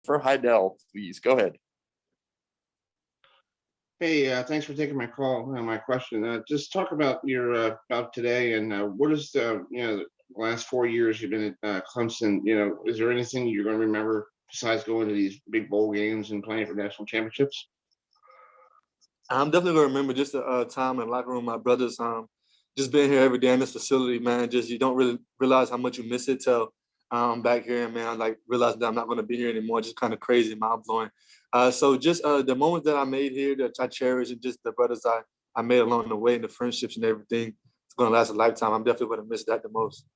for Heidel, please. Go ahead. Hey, thanks for taking my call. My question. Just talk about your about today, and what is the last 4 years you've been at Clemson. Is there anything you're going to remember besides going to these big bowl games and playing for national championships? I'm definitely gonna remember just the time in the locker room, my brothers, just being here every day in this facility, man. Just you don't really realize how much you miss it till back here, and man, like realizing that I'm not gonna be here anymore. Just kind of crazy, mind blowing. So just the moments that I made here that I cherish, and just the brothers I made along the way, and the friendships and everything, it's gonna last a lifetime. I'm definitely gonna miss that the most.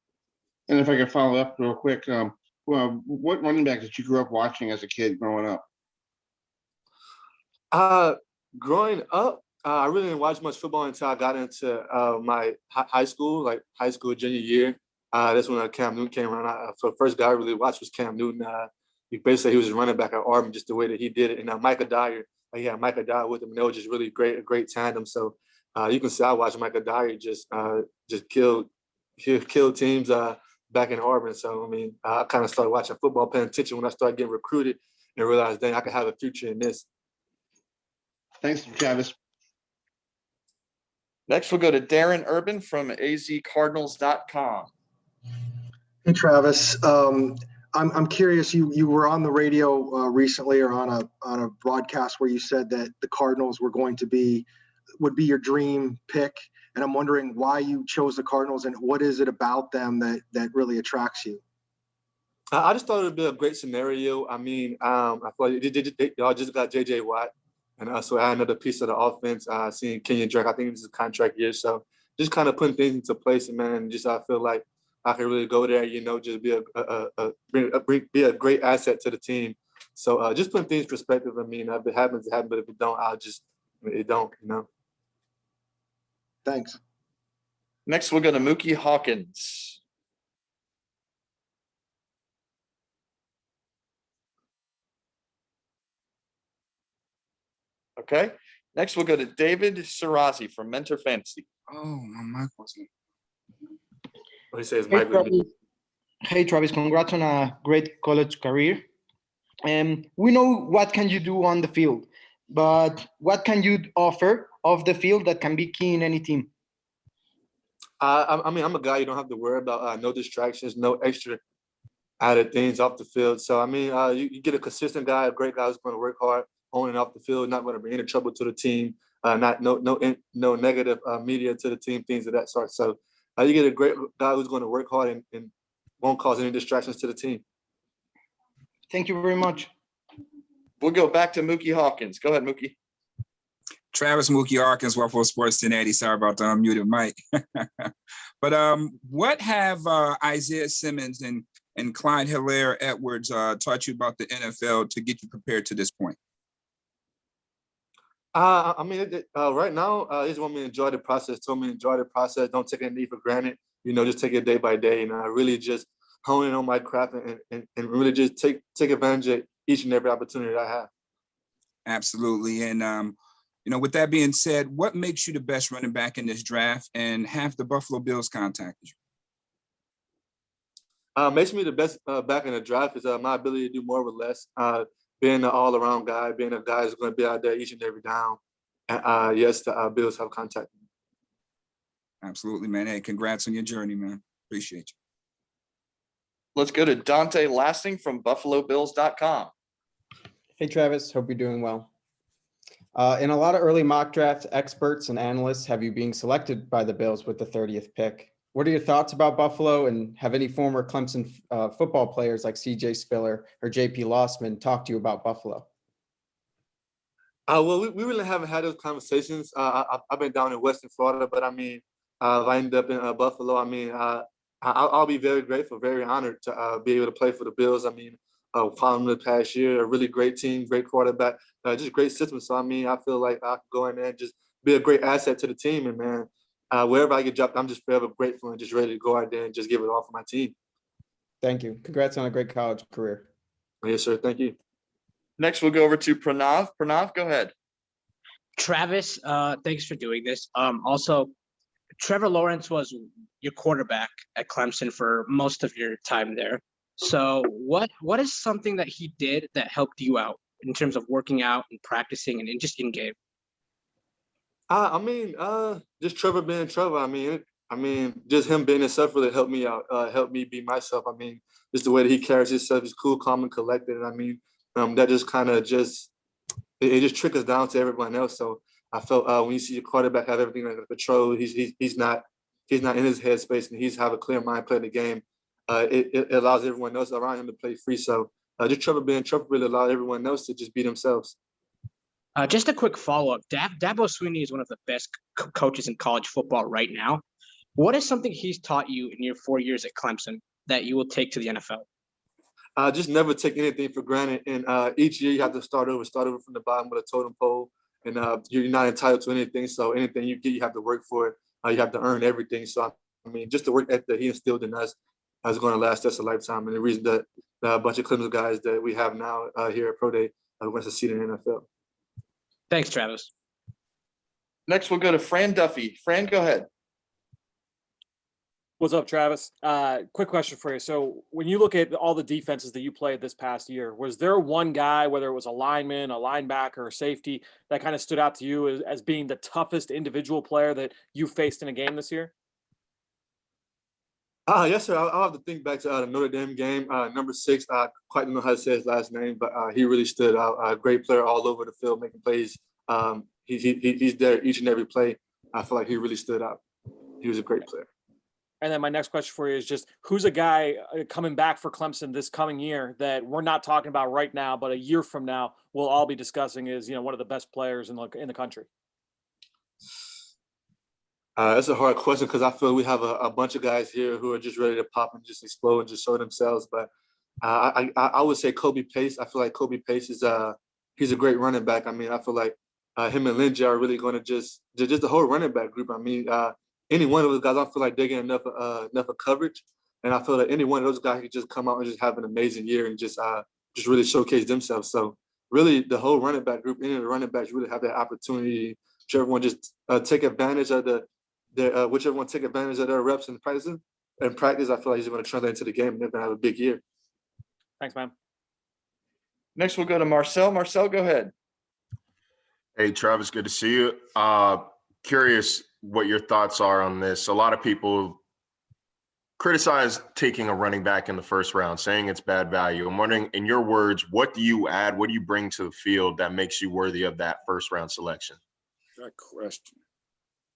And if I could follow up real quick, what running back did you grow up watching as a kid growing up? Uh, Growing up, I really didn't watch much football until I got into my high school, like high school junior year. That's when Cam Newton came around. So the first guy I really watched was Cam Newton. He was a running back at Auburn, just the way that he did it. And Micah Dyer, Micah Dyer with him, and they were just really great, a great tandem. So you can see I watched Micah Dyer just kill teams back in Auburn. So I mean, I kind of started watching football, paying attention when I started getting recruited, and realized, dang, I could have a future in this. Thanks, Travis. Next, we'll go to Darren Urban from azcardinals.com. Hey, Travis. I'm curious. You were on the radio recently, or on a broadcast where you said that the Cardinals would be your dream pick, and I'm wondering why you chose the Cardinals and what is it about them that really attracts you? I just thought it would be a great scenario. I mean, I feel like y'all just got J.J. Watt, and so I had another piece of the offense. Seeing Kenyon Drake, I think this is a contract year, so just kind of putting things into place, and man, just I feel like I can really go there, just be a great asset to the team. So just putting things in perspective. I mean, if it happens, it happens, but if it don't, it don't. Thanks. Next, we'll go to Mookie Hawkins. Okay. Next, we'll go to David Sarazi from Mentor Fantasy. Oh, my mic wasn't. What he says, Hey, Travis. Hey, Travis. Congrats on a great college career. We know what can you do on the field, but what can you offer off the field that can be key in any team? I mean, I'm a guy you don't have to worry about no distractions, no extra added things off the field. So, I mean, you get a consistent guy, a great guy who's going to work hard on and off the field, not going to bring any trouble to the team, no negative media to the team, things of that sort. So, you get a great guy who's going to work hard and won't cause any distractions to the team. Thank you very much. We'll go back to Mookie Hawkins. Go ahead, Mookie. Travis Mookie Hawkins, Waffle Sports 1080. Sorry about the unmuted mic. But what have Isaiah Simmons and Clyde Hilaire-Edwards taught you about the NFL to get you prepared to this point? I mean, right now, they just want me to enjoy the process. Told me to enjoy the process. Don't take anything for granted. Just take it day by day. And I really just hone in on my craft and really just take advantage of each and every opportunity that I have. Absolutely. And, with that being said, what makes you the best running back in this draft, and have the Buffalo Bills contacted you? Makes me the best back in the draft is my ability to do more with less. Being an all-around guy, being a guy who's going to be out there each and every down. And yes, the Bills have contacted me. Absolutely, man. Hey, congrats on your journey, man. Appreciate you. Let's go to Dante Lasting from BuffaloBills.com. Hey, Travis. Hope you're doing well. In a lot of early mock drafts, experts and analysts have you being selected by the Bills with the 30th pick. What are your thoughts about Buffalo, and have any former Clemson football players like C.J. Spiller or J.P. Lossman talked to you about Buffalo? Well, we really haven't had those conversations. I've been down in Western Florida, but I mean, if I end up in Buffalo, I mean, I'll be very grateful, very honored to be able to play for the Bills. I mean, following the past year, a really great team, great quarterback, just great system. So, I mean, I feel like I can go in there and just be a great asset to the team. And, man, wherever I get dropped, I'm just forever grateful and just ready to go out there and just give it all for my team. Thank you. Congrats on a great college career. Yes, sir. Thank you. Next, we'll go over to Pranav. Pranav, go ahead. Travis, thanks for doing this. Also, Trevor Lawrence was your quarterback at Clemson for most of your time there. So what is something that he did that helped you out in terms of working out and practicing and just in game? Just Trevor being Trevor. Just him being himself really helped me out, helped me be myself. Just the way that he carries himself, he's cool, calm, and collected. That just kind of it just trickles down to everyone else. So I felt when you see your quarterback have everything under control, he's not in his headspace and he's have a clear mind playing the game. It allows everyone else around him to play free. So just Trevor being Trevor really allowed everyone else to just be themselves. Just a quick follow-up. Dabo Swinney is one of the best coaches in college football right now. What is something he's taught you in your 4 years at Clemson that you will take to the NFL? Just never take anything for granted. And each year you have to start over from the bottom of the totem pole. And you're not entitled to anything. So anything you get, you have to work for it. You have to earn everything. So, just the work ethic that he instilled in us is going to last us a lifetime. And the reason that a bunch of Clemson guys that we have now here at Pro Day are going to succeed in the NFL. Thanks, Travis. Next, we'll go to Fran Duffy. Fran, go ahead. What's up, Travis? Quick question for you. So when you look at all the defenses that you played this past year, was there one guy, whether it was a lineman, a linebacker, or safety, that kind of stood out to you as being the toughest individual player that you faced in a game this year? Yes, sir. I'll have to think back to the Notre Dame game. Number 6, I quite don't know how to say his last name, but he really stood out. A great player all over the field making plays. He's there each and every play. I feel like he really stood out. He was a great player. And then my next question for you is just who's a guy coming back for Clemson this coming year that we're not talking about right now, but a year from now we'll all be discussing is, one of the best players in the country? That's a hard question because I feel we have a bunch of guys here who are just ready to pop and just explode and just show themselves. But I would say Kobe Pace. I feel like Kobe Pace is he's a great running back. I feel like him and Lindsey are really going to just the whole running back group. Any one of those guys, I feel like they get enough of coverage, and I feel like any one of those guys could just come out and just have an amazing year and just really showcase themselves. So really, the whole running back group, any of the running backs really have that opportunity. Should everyone just take advantage of whichever one take advantage of their reps and practice. I feel like he's going to translate into the game and they're going to have a big year. Thanks, man. Next, we'll go to Marcel. Marcel, go ahead. Hey, Travis, good to see you. Curious what your thoughts are on this. A lot of people criticize taking a running back in the first round, saying it's bad value. I'm wondering, in your words, what do you add? What do you bring to the field that makes you worthy of that first round selection? Good question.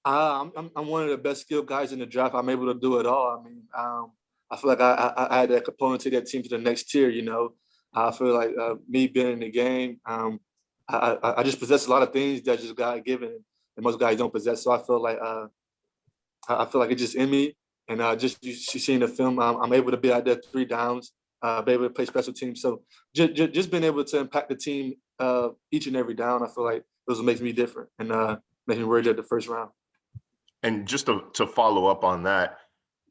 I'm one of the best skilled guys in the draft. I'm able to do it all. I feel like I had that component to that team to the next tier. I feel like me being in the game, I just possess a lot of things that just God given, and most guys don't possess. So I feel like it's just in me, and just you see in the film, I'm able to be out there 3 downs, be able to play special teams. So just being able to impact the team each and every down, I feel like those makes me different and makes me worthy of the first round. And just to follow up on that,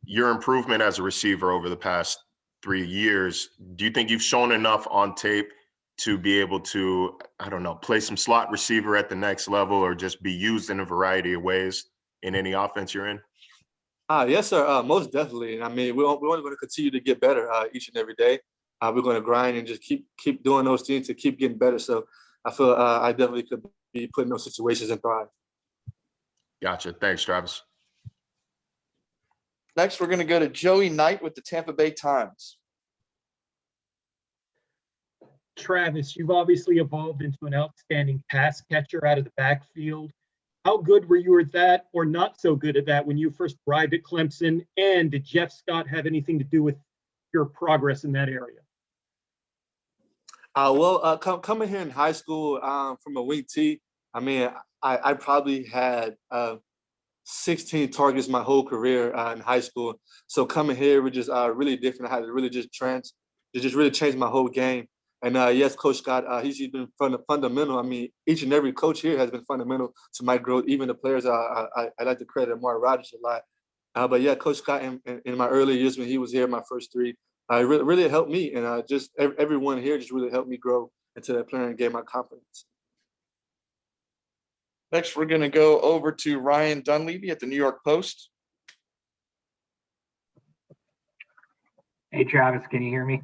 your improvement as a receiver over the past 3 years, do you think you've shown enough on tape to be able to, play some slot receiver at the next level or just be used in a variety of ways in any offense you're in? Yes, sir. Most definitely. We're only going to continue to get better each and every day. We're going to grind and just keep doing those things to keep getting better. So I feel I definitely could be put in those situations and thrive. Gotcha. Thanks, Travis. Next, we're going to go to Joey Knight with the Tampa Bay Times. Travis, you've obviously evolved into an outstanding pass catcher out of the backfield. How good were you at that or not so good at that when you first arrived at Clemson? And did Jeff Scott have anything to do with your progress in that area? Coming here in high school from a wing T, I probably had 16 targets my whole career in high school. So coming here was just really different. I had to really just really change my whole game. And yes, Coach Scott, he's been fundamental. Each and every coach here has been fundamental to my growth. Even the players, I like to credit Mark Rodgers a lot. But yeah, Coach Scott in my early years when he was here, my first 3, really helped me. And just everyone here just really helped me grow into that player and gain my confidence. Next, we're going to go over to Ryan Dunleavy at the New York Post. Hey, Travis, can you hear me?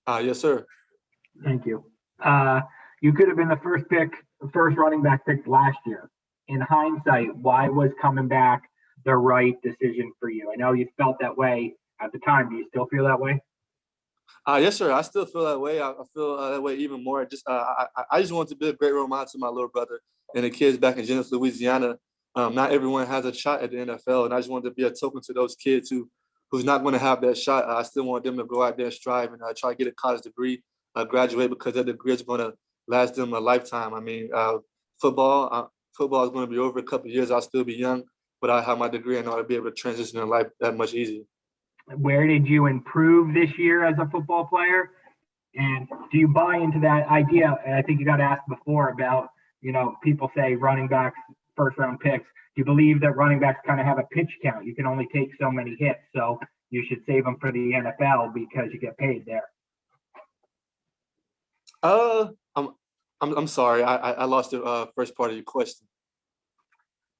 Yes, sir. Thank you. You could have been the first running back picked last year. In hindsight, why was coming back the right decision for you? I know you felt that way at the time. Do you still feel that way? Yes, sir. I still feel that way. I feel that way even more. I just want to be a great role model to my little brother and the kids back in Jennings, Louisiana. Not everyone has a shot at the NFL, and I just wanted to be a token to those kids who's not going to have that shot. I still want them to go out there and strive and try to get a college degree, graduate, because that degree is going to last them a lifetime. I mean, football is going to be over a couple of years. I'll still be young, but I have my degree and I'll be able to transition in life that much easier. Where did you improve this year as a football player? And do you buy into that idea? And I think you got asked before about, people say running backs, first round picks. Do you believe that running backs kind of have a pitch count? You can only take so many hits, so you should save them for the NFL because you get paid there. I'm sorry. I lost the first part of your question.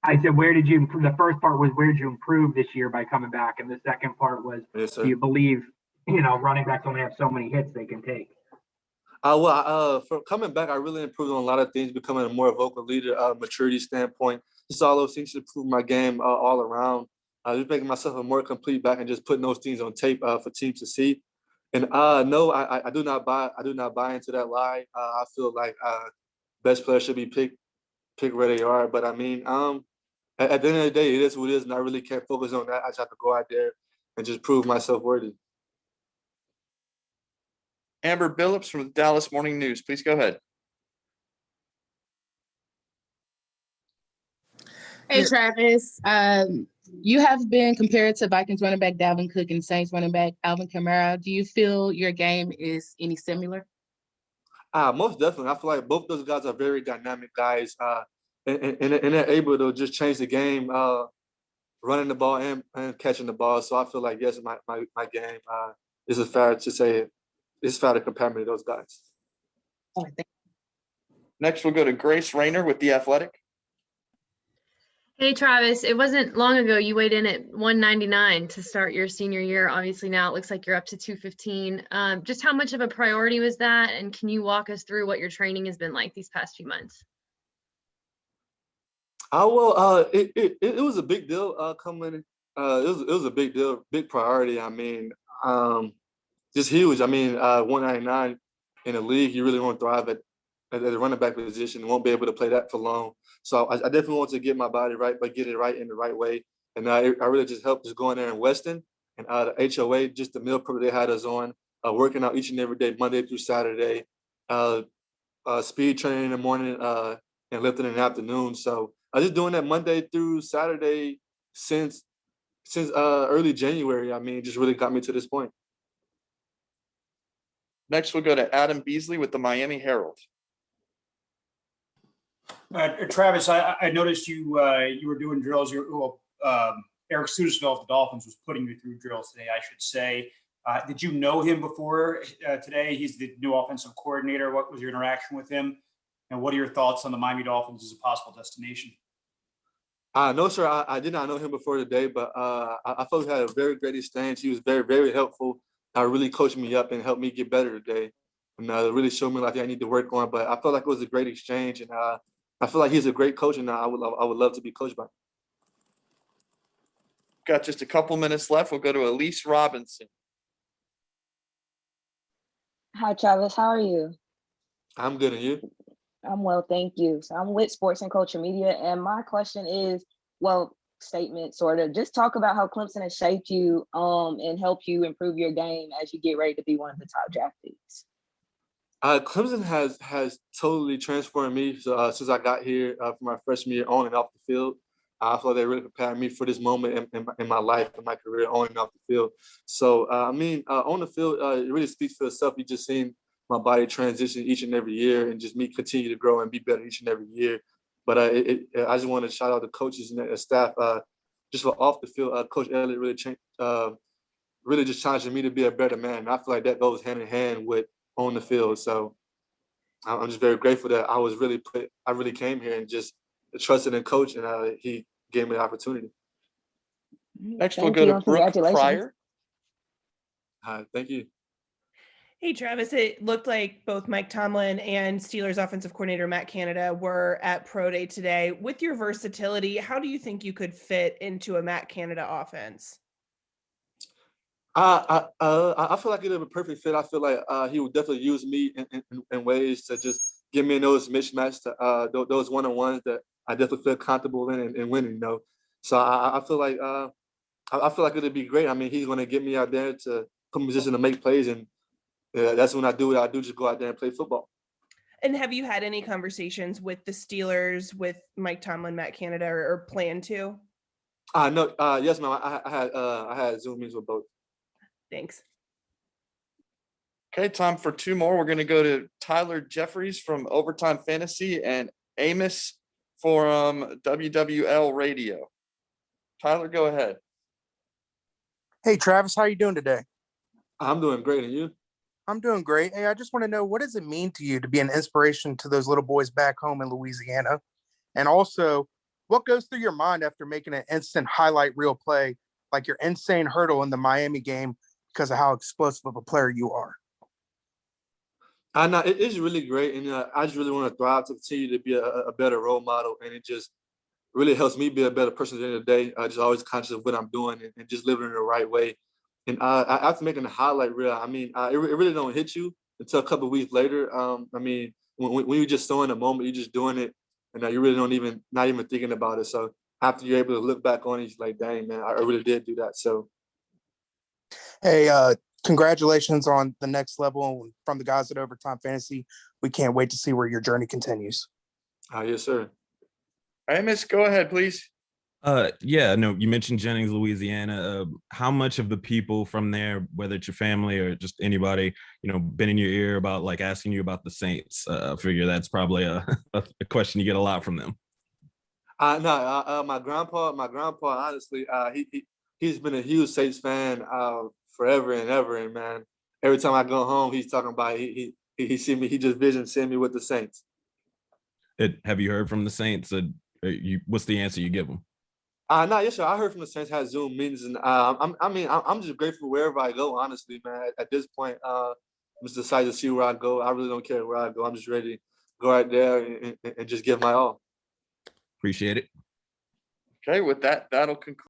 I said, where did you improve? The first part was, where did you improve this year by coming back? And the second part was, Yes, sir. do you believe, running backs only have so many hits they can take? For coming back, I really improved on a lot of things, becoming a more vocal leader, maturity standpoint. Just all those things to improve my game all around. Just making myself a more complete back and just putting those things on tape for teams to see. And no, I do not buy into that lie. I feel like best players should be picked where they are. But I mean, at the end of the day, it is what it is, and I really can't focus on that. I just have to go out there and just prove myself worthy. Amber Billups from the Dallas Morning News. Please go ahead. Hey, Travis. You have been compared to Vikings running back Dalvin Cook and Saints running back Alvin Kamara. Do you feel your game is any similar? Most definitely. I feel like both those guys are very dynamic guys, and they're able to just change the game, running the ball and catching the ball. So I feel like, yes, my game is fair to say it's fair to compare me to those guys. Oh, thank you. Next, we'll go to Grace Rayner with The Athletic. Hey, Travis, it wasn't long ago you weighed in at 199 to start your senior year. Obviously now it looks like you're up to 215. Just how much of a priority was that? And can you walk us through what your training has been like these past few months? It was a big deal coming. It was a big deal, big priority. I mean, just huge. I mean, 199 in the league, you really want to thrive at the running back position. Won't be able to play that for long. So I definitely want to get my body right, but get it right in the right way. And I really just helped just going there in Weston and the HOA, just the meal prep they had us on, working out each and every day, Monday through Saturday, speed training in the morning and lifting in the afternoon. So I was just doing that Monday through Saturday since early January. I mean, it just really got me to this point. Next, we'll go to Adam Beasley with the Miami Herald. Travis, I noticed you were doing drills. Eric Studesville of the Dolphins was putting you through drills today, I should say. Did you know him before today? He's the new offensive coordinator. What was your interaction with him? And what are your thoughts on the Miami Dolphins as a possible destination? No, sir, I did not know him before today, but I felt he had a very great exchange. He was very, very helpful. Really coached me up and helped me get better today. And really showed me like I need to work on. But I felt like it was a great exchange, and I feel like he's a great coach, and I would love to be coached by him. Got just a couple minutes left. We'll go to Elise Robinson. Hi, Travis. How are you? I'm good, and you? I'm well, thank you. So I'm with Sports and Culture Media, and my question is, statement sort of. Just talk about how Clemson has shaped you and helped you improve your game as you get ready to be one of the top draft picks. Clemson has totally transformed me since I got here from my freshman year on and off the field. I feel like they really prepared me for this moment in my life, in my career, on and off the field. So, on the field, it really speaks for itself. You just seen my body transition each and every year and just me continue to grow and be better each and every year. But I just want to shout out the coaches and the staff. Just for off the field, Coach Elliott really just challenging me to be a better man. And I feel like that goes hand in hand with on the field. So I'm just very grateful that I really came here and just trusted in coach, and he gave me the opportunity. Next, we'll go to Brooke Pryor. Thank you. Hey, Travis, it looked like both Mike Tomlin and Steelers offensive coordinator Matt Canada were at Pro Day today. With your versatility, how do you think you could fit into a Matt Canada offense? I feel like it'll be a perfect fit. I feel like he would definitely use me in ways to just give me those mismatches, those one-on-ones that I definitely feel comfortable in and winning. So I feel like I feel like it'll be great. I mean, he's going to get me out there to put me in position to make plays, and that's when I do what I do, just go out there and play football. And have you had any conversations with the Steelers, with Mike Tomlin, Matt Canada, or plan to? No, yes, ma'am. I had Zoom meetings with both. Thanks. Okay, time for two more. We're going to go to Tyler Jeffries from Overtime Fantasy and Amos from WWL Radio. Tyler, go ahead. Hey, Travis, how are you doing today? I'm doing great, and you? I'm doing great. Hey, I just want to know, what does it mean to you to be an inspiration to those little boys back home in Louisiana? And also, what goes through your mind after making an instant highlight reel play like your insane hurdle in the Miami game because of how explosive of a player you are? I know it is really great, and I just really want to thrive to continue to be a better role model, and it just really helps me be a better person at the end of the day. Just always conscious of what I'm doing and just living in the right way. And after making the highlight reel, I mean, it really don't hit you until a couple of weeks later. I mean, when you're just so in the moment, you're just doing it, and you really not even thinking about it. So after you're able to look back on it, you're like, dang, man, I really did do that. So Hey, congratulations on the next level from the guys at Overtime Fantasy. We can't wait to see where your journey continues. Yes, sir. Amos, go ahead, please. Yeah, no, you mentioned Jennings, Louisiana. How much of the people from there, whether it's your family or just anybody, been in your ear about like asking you about the Saints? I figure that's probably a question you get a lot from them. No, my grandpa, honestly, he's been a huge Saints fan forever and ever. And man, every time I go home, he's talking about he see me, he just vision seeing me with the Saints. Have you heard from the Saints? What's the answer you give them? No, yes, sir. I heard from the Saints had Zoom meetings, and I'm just grateful wherever I go. Honestly, man, at this point, I'm just excited to see where I go. I really don't care where I go. I'm just ready to go out there and just give my all. Appreciate it. Okay, with that, that'll conclude